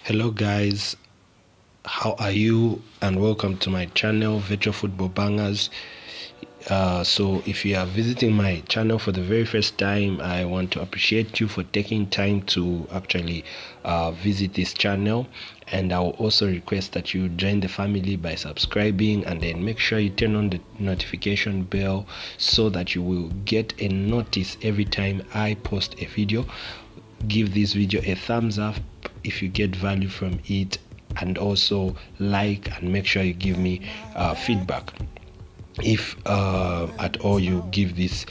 Hello guys, how are you? And welcome to my channel, Virtual Football Bangers. So if you are visiting my channel for the very first time, I want to appreciate you for taking time to actually visit this channel, and I will also request that you join the family by subscribing, and then make sure you turn on the notification bell so that you will get a notice every time I post a video. Give this video a thumbs up if you get value from it, and also like, and make sure you give me feedback if at all you give these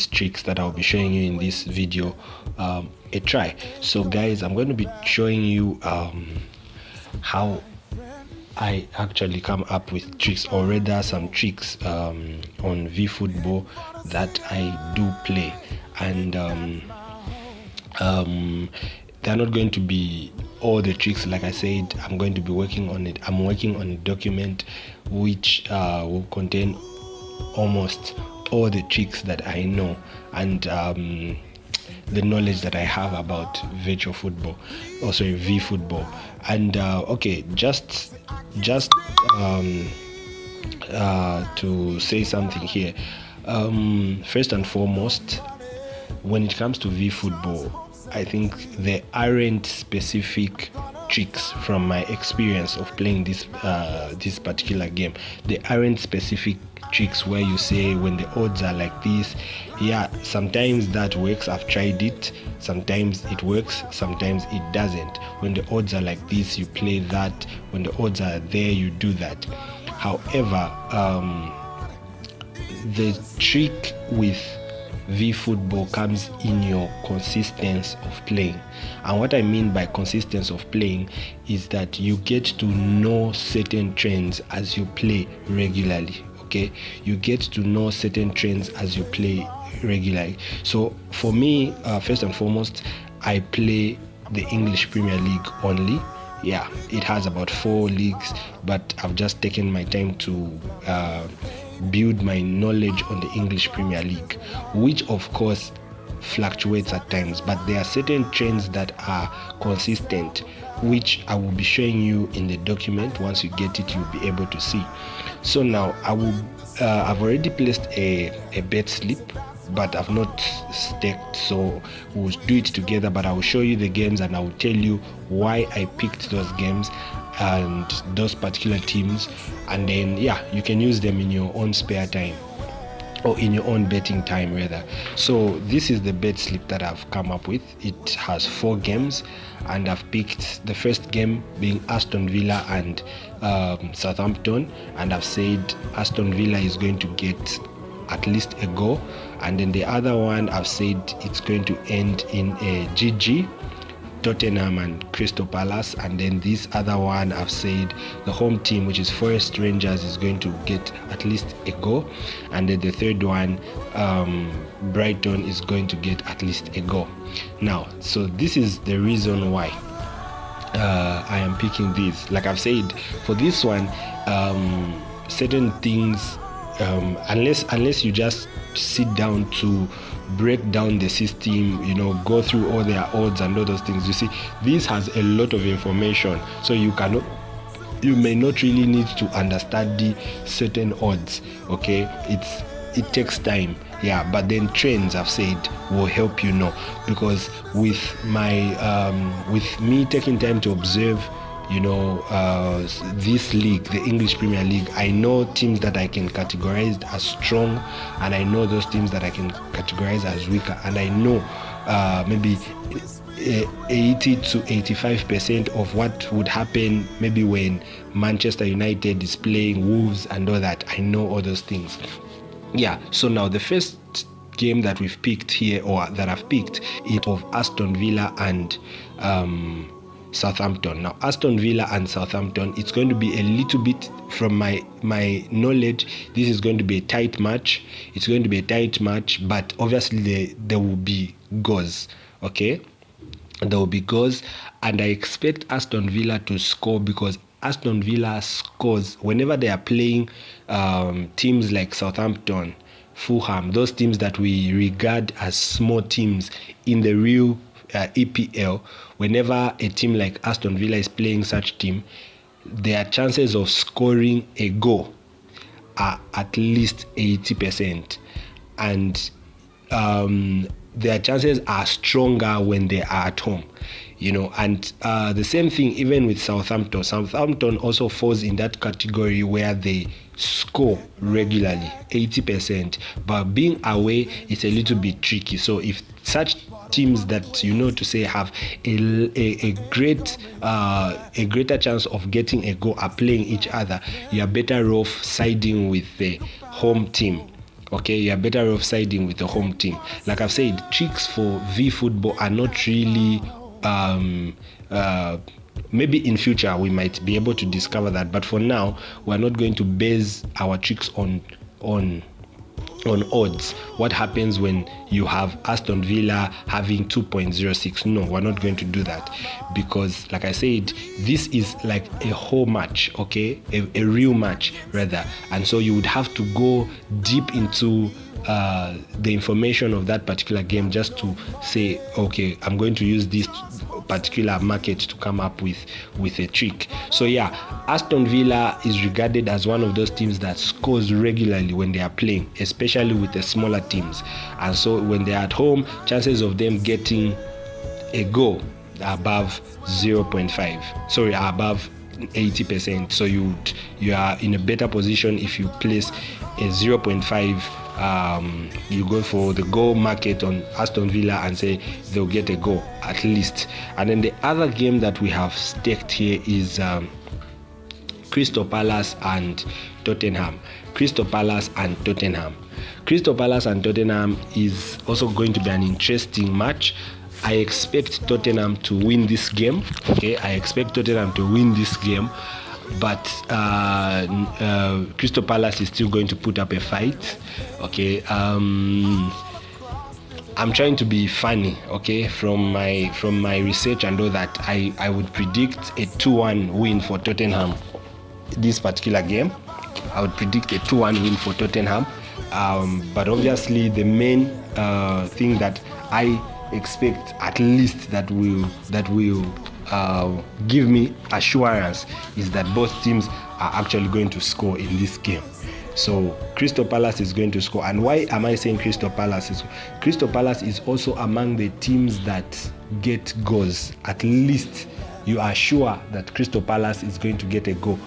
tricks that I'll be showing you in this video a try. So guys, I'm going to be showing you how I actually come up with tricks, or rather some tricks on Vfootball that I do play. And they're not going to be all the tricks. Like I said, I'm going to be working on it. I'm working on a document which will contain almost all the tricks that I know, and the knowledge that I have about virtual football, also Vfootball. And okay, just to say something here, first and foremost, when it comes to Vfootball, I think there aren't specific tricks from my experience of playing this particular game. There aren't specific tricks where you say when the odds are like this. Yeah, sometimes that works. I've tried it. Sometimes it works, sometimes it doesn't. When the odds are like this, you play that. When the odds are there, you do that. However, the trick with Vfootball comes in your consistency of playing. And what I mean by consistency of playing is that you get to know certain trends as you play regularly. Okay, you get to know certain trends as you play regularly. So for me, first and foremost, I play the English Premier League only. Yeah, it has about 4 leagues, but I've just taken my time to build my knowledge on the English Premier League, which of course fluctuates at times, but there are certain trends that are consistent, which I will be showing you in the document. Once you get it, you'll be able to see. So now I've already placed a bet slip, but I've not staked, so we'll do it together. But I will show you the games, and I will tell you why I picked those games and those particular teams, and then yeah, you can use them in your own spare time, or in your own betting time rather. So this is the bet slip that I've come up with. It has 4 games, and I've picked the first game being Aston Villa and Southampton, and I've said Aston Villa is going to get at least a goal, and then the other one I've said it's going to end in a GG, Tottenham and Crystal Palace. And then this other one I've said the home team, which is Forest Rangers, is going to get at least a goal, and then the third one, Brighton, is going to get at least a goal. Now, so this is the reason why I am picking this. Like I've said, for this one, certain things, unless you just sit down to break down the system, go through all their odds and all those things. You see, this has a lot of information, so you may not really need to understand the certain odds. Okay, it takes time. Yeah, but then trends, I've said, will help you know, because with me taking time to observe this league, the English Premier League, I know teams that I can categorize as strong, and I know those teams that I can categorize as weaker, and I know maybe 80 to 85% of what would happen maybe when Manchester United is playing Wolves and all that. I know all those things. Yeah, so now the first game that we've picked here, or that I've picked, is of Aston Villa and Southampton. Now, Aston Villa and Southampton, it's going to be a little bit, from my knowledge, this is going to be a tight match. It's going to be a tight match, but obviously there will be goals. Okay, there will be goals, and I expect Aston Villa to score, because Aston Villa scores whenever they are playing teams like Southampton, Fulham, those teams that we regard as small teams in the real EPL, whenever a team like Aston Villa is playing such team, their chances of scoring a goal are at least 80%, and their chances are stronger when they are at home, and the same thing even with Southampton also falls in that category where they score regularly 80%, but being away is a little bit tricky. So if such teams that to say have a greater chance of getting a goal are playing each other, you are better off siding with the home team. Okay, you are better off siding with the home team. Like I've said, tricks for Vfootball are not really maybe in future we might be able to discover that, but for now we're not going to base our tricks on odds. What happens when you have Aston Villa having 2.06? No, we're not going to do that, because like I said, this is like a whole match, okay, a real match rather, and so you would have to go deep into the information of that particular game just to say, okay, I'm going to use this particular market to come up with a trick. So yeah, Aston Villa is regarded as one of those teams that scores regularly when they are playing, especially with the smaller teams, and so when they are at home, chances of them getting a goal are above 80%. So you are in a better position if you place a 0.5. You go for the goal market on Aston Villa and say they'll get a goal at least. And then the other game that we have staked here is Crystal Palace and Tottenham. Crystal Palace and Tottenham is also going to be an interesting match. I expect Tottenham to win this game. But Crystal Palace is still going to put up a fight. Okay, I'm trying to be funny. Okay, from my research and all that, I would predict a 2-1 win for Tottenham. This particular game, I would predict a 2-1 win for Tottenham. But obviously, the main thing that I expect, at least that will give me assurance, is that both teams are actually going to score in this game. So Crystal Palace is going to score. And why am I saying Crystal Palace? Crystal Palace is also among the teams that get goals. At least you are sure that Crystal Palace is going to get a goal,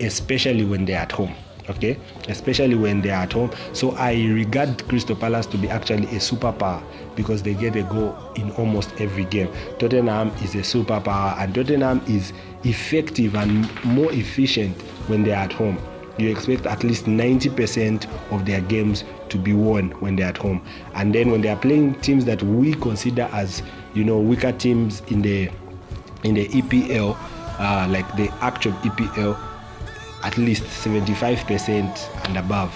especially when they're at home. Okay, especially when they are at home. So I regard Crystal Palace to be actually a superpower, because they get a goal in almost every game. Tottenham is a superpower, and Tottenham is effective and more efficient when they are at home. You expect at least 90% of their games to be won when they're at home. And then when they are playing teams that we consider as weaker teams in the EPL, like the actual EPL, at least 75% and above,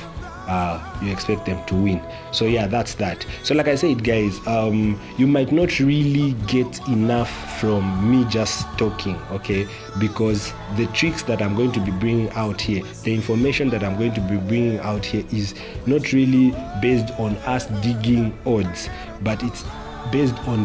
you expect them to win. So yeah, that's that. So like I said, guys, you might not really get enough from me just talking, okay, because the tricks that I'm going to be bringing out here, the information that I'm going to be bringing out here, is not really based on us digging odds, but it's based on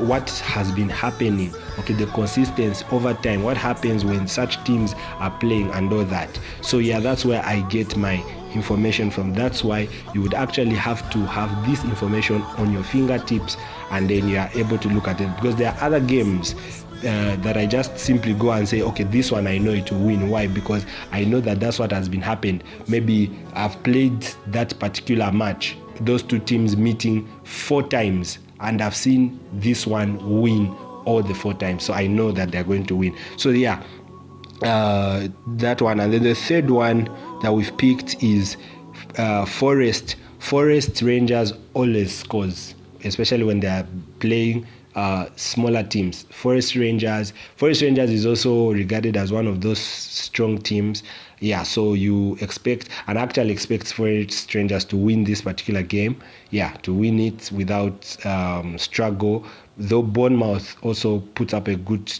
what has been happening, okay, the consistency over time, what happens when such teams are playing and all that. So yeah, that's where I get my information from. That's why you would actually have to have this information on your fingertips, and then you are able to look at it, because there are other games that I just simply go and say, okay, this one I know it will win. Why? Because I know that that's what has been happened. Maybe I've played that particular match, those two teams meeting 4 times, and I've seen this one win all the 4 times, so I know that they're going to win. So yeah, that one. And then the third one that we've picked is Forest Rangers always scores, especially when they are playing smaller teams. Forest Rangers is also regarded as one of those strong teams. Yeah, so you expect, and actually expect, Forest Rangers to win this particular game. Yeah, to win it without struggle. Though Bournemouth also puts up a good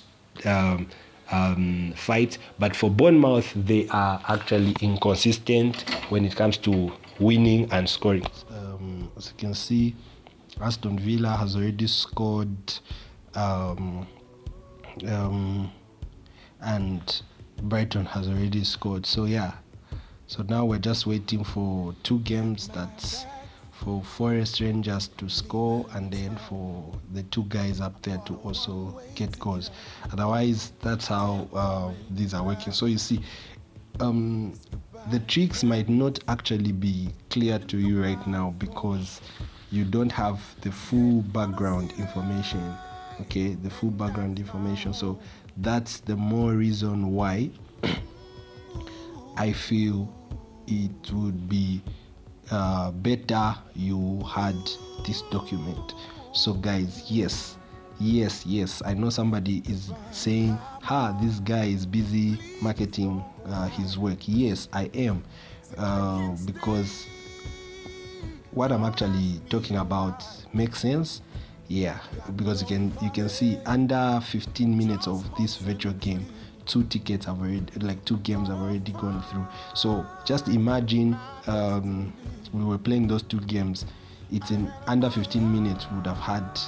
fight, but for Bournemouth, they are actually inconsistent when it comes to winning and scoring. As you can see, Aston Villa has already scored and Brighton has already scored. So yeah, so now we're just waiting for two games. That's for Forest Rangers to score and then for the two guys up there to also get goals. Otherwise, that's how these are working. So you see, the tricks might not actually be clear to you right now because you don't have the full background information. Okay, the full background information. So that's the more reason why I feel it would be better you had this document. So guys, yes, I know somebody is saying, this guy is busy marketing his work. Yes, I am, because what I'm actually talking about makes sense. Yeah, because you can see under 15 minutes of this virtual game, two games have already gone through. So just imagine we were playing those two games. It's in under 15 minutes we would have had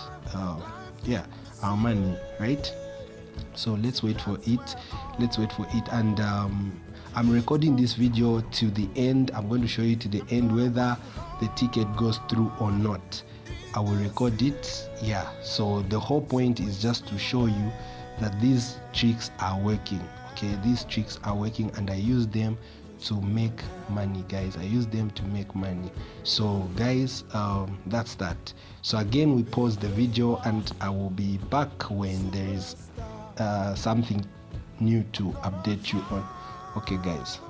our money, right? So let's wait for it. And I'm recording this video to the end. I'm going to show you to the end whether the ticket goes through or not. I will record it. Yeah, so the whole point is just to show you that these tricks are working. Okay, these tricks are working and I use them to make money, guys. I use them to make money. So guys, that's that. So again, we pause the video and I will be back when there is something new to update you on. Okay guys.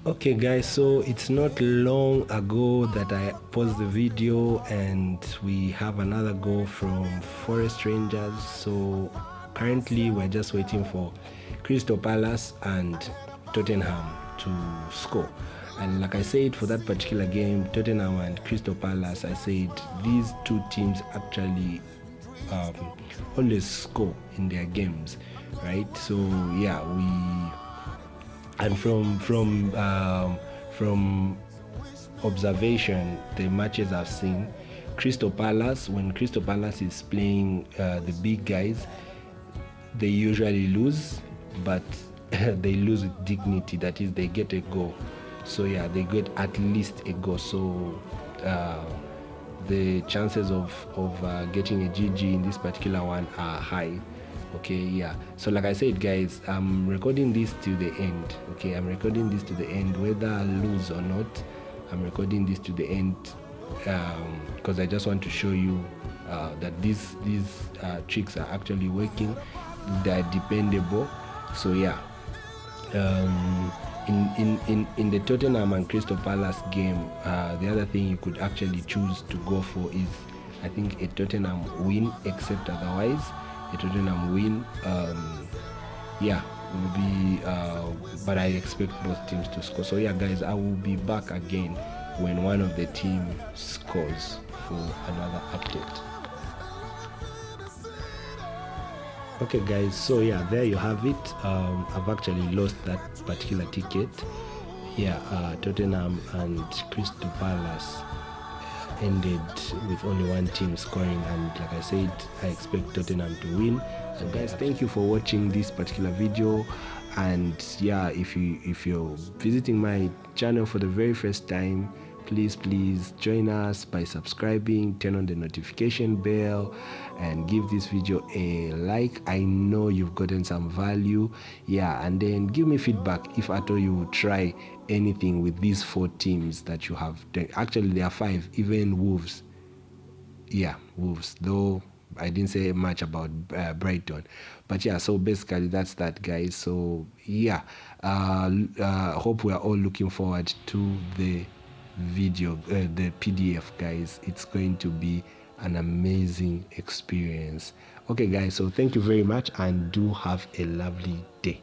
Okay guys, so it's not long ago that I paused the video and we have another goal from Forest Rangers. So currently we're just waiting for Crystal Palace and Tottenham to score. And like I said, for that particular game, Tottenham and Crystal Palace, I said these two teams actually always score in their games, right? So yeah, from observation, the matches I've seen, when Crystal Palace is playing the big guys, they usually lose, but they lose with dignity. That is, they get a goal. So yeah, they get at least a goal. So the chances of getting a GG in this particular one are high. Okay, yeah. So like I said, guys, I'm recording this to the end. Okay, I'm recording this to the end, whether I lose or not. I'm recording this to the end because I just want to show you that these tricks are actually working. They're dependable. So yeah, in the Tottenham and Crystal Palace game, the other thing you could actually choose to go for is, I think, a Tottenham win, except otherwise a Tottenham win will be but I expect both teams to score. So yeah guys, I will be back again when one of the team scores for another update. Okay guys, so yeah, there you have it. I've actually lost that particular ticket. Tottenham and Crystal Palace ended with only one team scoring, and like I said, I expect Tottenham to win. So guys, thank you for watching this particular video. And yeah, if you're visiting my channel for the very first time, please join us by subscribing, turn on the notification bell, and give this video a like. I know you've gotten some value. And then give me feedback if at all you will try anything with these 4 teams that you have. Actually there are 5, even Wolves, though I didn't say much about Brighton, but yeah, so basically that's that, guys. So yeah, hope we are all looking forward to the video, the PDF, guys. It's going to be an amazing experience. Okay guys, so thank you very much and do have a lovely day.